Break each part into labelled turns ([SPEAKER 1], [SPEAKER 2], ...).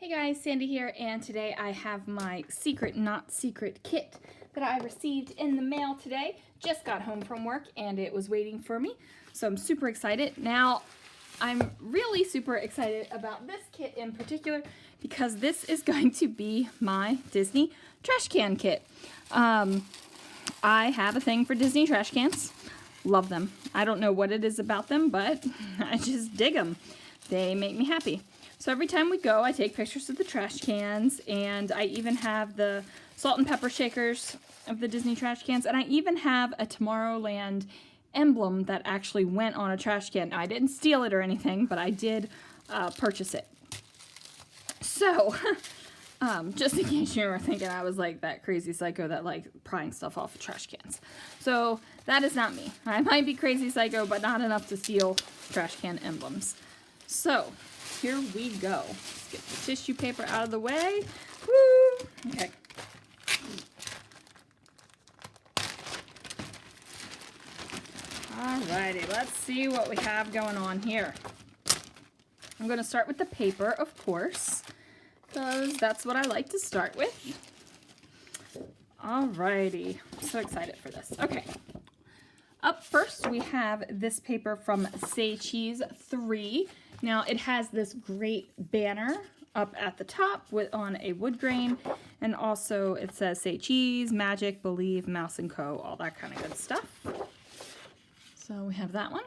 [SPEAKER 1] Hey guys, Sandy here, and today I have my secret not secret kit that I received in the mail today. Just got home from work and it was waiting for me, so I'm super excited. Now, I'm really super excited about this kit in particular because this is going to be my Disney trash can kit. I have a thing for Disney trash cans. Love them. I don't know what it is about them, but I just dig them. They make me happy. So every time we go, I take pictures of the trash cans, and I even have the salt and pepper shakers of the Disney trash cans, and I even have a Tomorrowland emblem that actually went on a trash can. Now, I didn't steal it or anything, but I did purchase it. So, just in case you were thinking I was like that crazy psycho that like prying stuff off of trash cans. So that is not me. I might be crazy psycho, but not enough to steal trash can emblems. So here we go. Let's get the tissue paper out of the way. Woo! Okay. Alrighty, let's see what we have going on here. I'm going to start with the paper, of course, because that's what I like to start with. Alrighty, I'm so excited for this. Okay. Up first, we have this paper from Say Cheese 3. Now, it has this great banner up at the top on a wood grain, and also it says Say Cheese, Magic, Believe, Mouse & Co., all that kind of good stuff. So we have that one.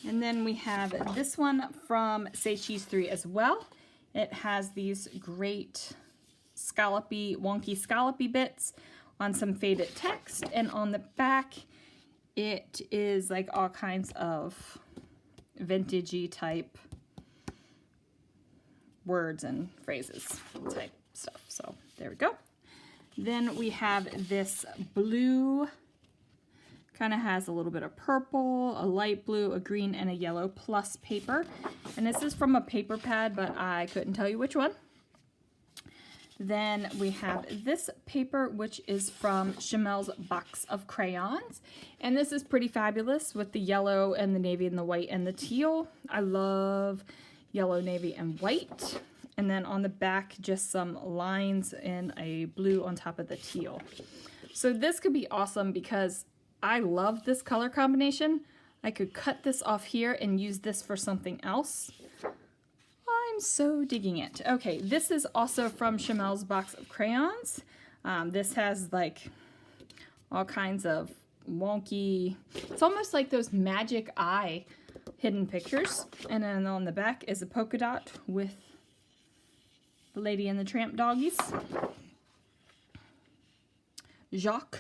[SPEAKER 1] And then we have this one from Say Cheese 3 as well. It has these great scallopy, wonky scallopy bits on some faded text, and on the back it is like all kinds of vintagey type words and phrases type stuff. So there we go. Then we have this blue, kind of has a little bit of purple, a light blue, a green, and a yellow plus paper. And this is from a paper pad, but I couldn't tell you which one. Then we have this paper, which is from Chamel's Box of Crayons. And this is pretty fabulous with the yellow and the navy and the white and the teal. I love yellow, navy, and white. And then on the back, just some lines in a blue on top of the teal. So this could be awesome because I love this color combination. I could cut this off here and use this for something else. I'm so digging it. Okay, this is also from Chamel's Box of Crayons. This has like all kinds of wonky, it's almost like those magic eye hidden pictures. And then on the back is a polka dot with the Lady and the Tramp doggies. Jacques.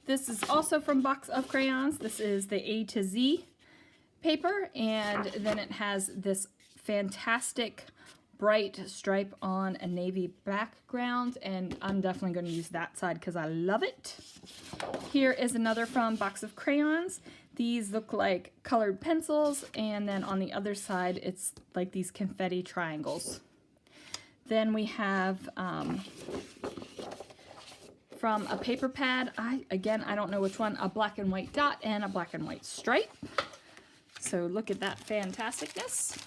[SPEAKER 1] This is also from Box of Crayons. This is the A to Z paper, and then it has this fantastic bright stripe on a navy background, and I'm definitely going to use that side because I love it. Here is another from Box of Crayons. These look like colored pencils, and then on the other side it's like these confetti triangles. Then we have from a paper pad, I don't know which one, a black and white dot and a black and white stripe. So look at that fantasticness.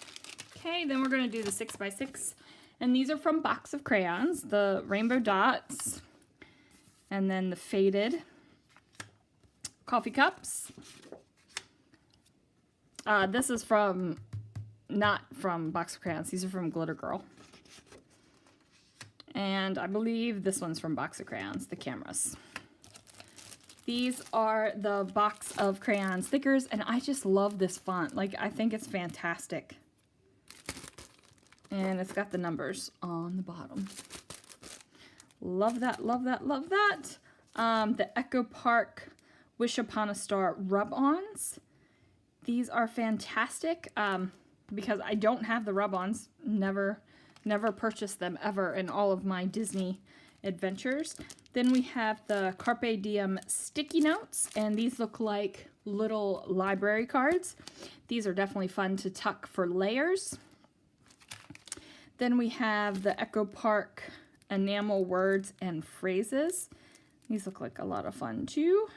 [SPEAKER 1] Okay, then we're going to do the 6x6, and these are from Box of Crayons, the rainbow dots, and then the faded coffee cups. This is not from Box of Crayons, these are from Glitter Girl. And I believe this one's from Box of Crayons, the cameras. These are the Box of Crayons stickers, and I just love this font. Like, I think it's fantastic. And it's got the numbers on the bottom. Love that, love that, love that. The Echo Park Wish Upon a Star rub-ons. These are fantastic because I don't have the rub-ons. Never purchased them ever in all of my Disney adventures. Then we have the Carpe Diem sticky notes, and these look like little library cards. These are definitely fun to tuck for layers. Then we have the Echo Park enamel words and phrases. These look like a lot of fun too.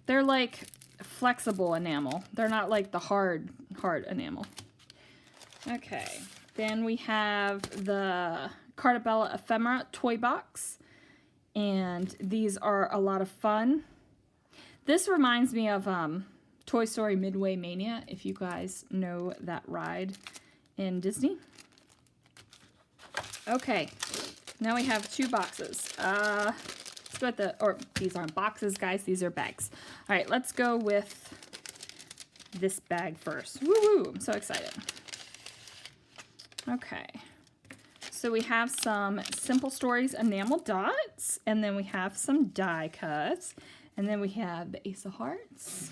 [SPEAKER 1] They're like flexible enamel. They're not like the hard enamel. Okay, then we have the Cartabella Ephemera toy box, and these are a lot of fun. This reminds me of Toy Story Midway Mania, if you guys know that ride in Disney. Okay, now we have 2 boxes. Let's go with these aren't boxes, guys, these are bags. All right, let's go with this bag first. Woo-hoo, I'm so excited. Okay, so we have some Simple Stories enamel dots, and then we have some die cuts, and then we have the Ace of Hearts,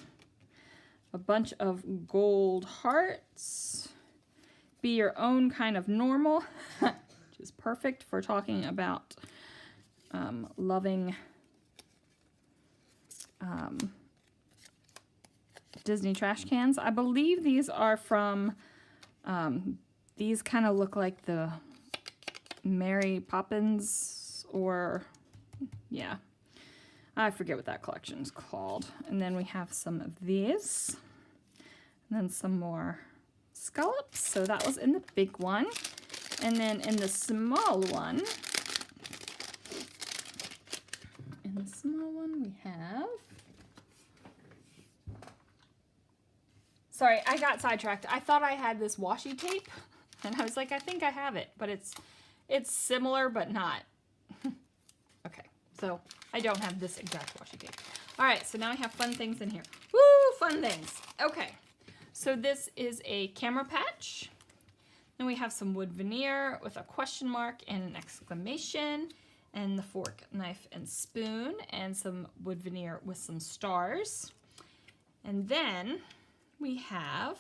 [SPEAKER 1] a bunch of gold hearts, Be Your Own Kind of Normal, which is perfect for talking about loving Disney trash cans. I believe these are from, these kind of look like the Mary Poppins, or, yeah, I forget what that collection's called. And then we have some of these, and then some more scallops. So that was in the big one. And then in the small one, we have, sorry, I got sidetracked. I thought I had this washi tape, and I was like, I think I have it, but it's similar, but not. Okay, so I don't have this exact washi tape. All right, so now I have fun things in here. Woo, fun things. Okay, so this is a camera patch. Then we have some wood veneer with a question mark and an exclamation, and the fork, knife, and spoon, and some wood veneer with some stars. And then we have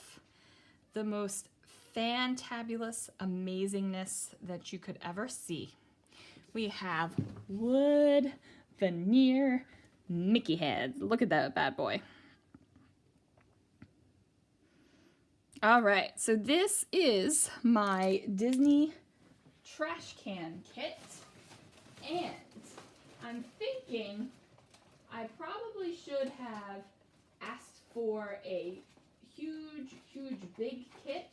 [SPEAKER 1] the most fantabulous amazingness that you could ever see. We have wood veneer Mickey heads. Look at that bad boy. All right, so this is my Disney trash can kit, and I'm thinking I probably should have asked for a huge big kit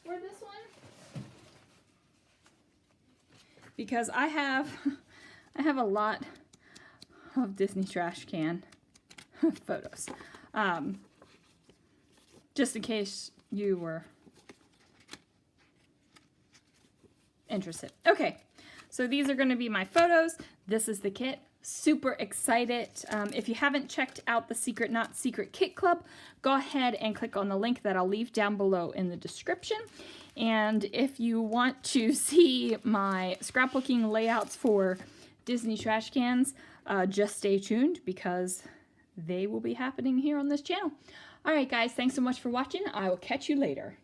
[SPEAKER 1] for this one, because I have a lot of Disney trash can photos, just in case you were interested. Okay, so these are going to be my photos. This is the kit. Super excited. If you haven't checked out the Secret Not Secret Kit Club, go ahead and click on the link that I'll leave down below in the description. And if you want to see my scrapbooking layouts for Disney trash cans, just stay tuned, because they will be happening here on this channel. All right, guys, thanks so much for watching. I will catch you later.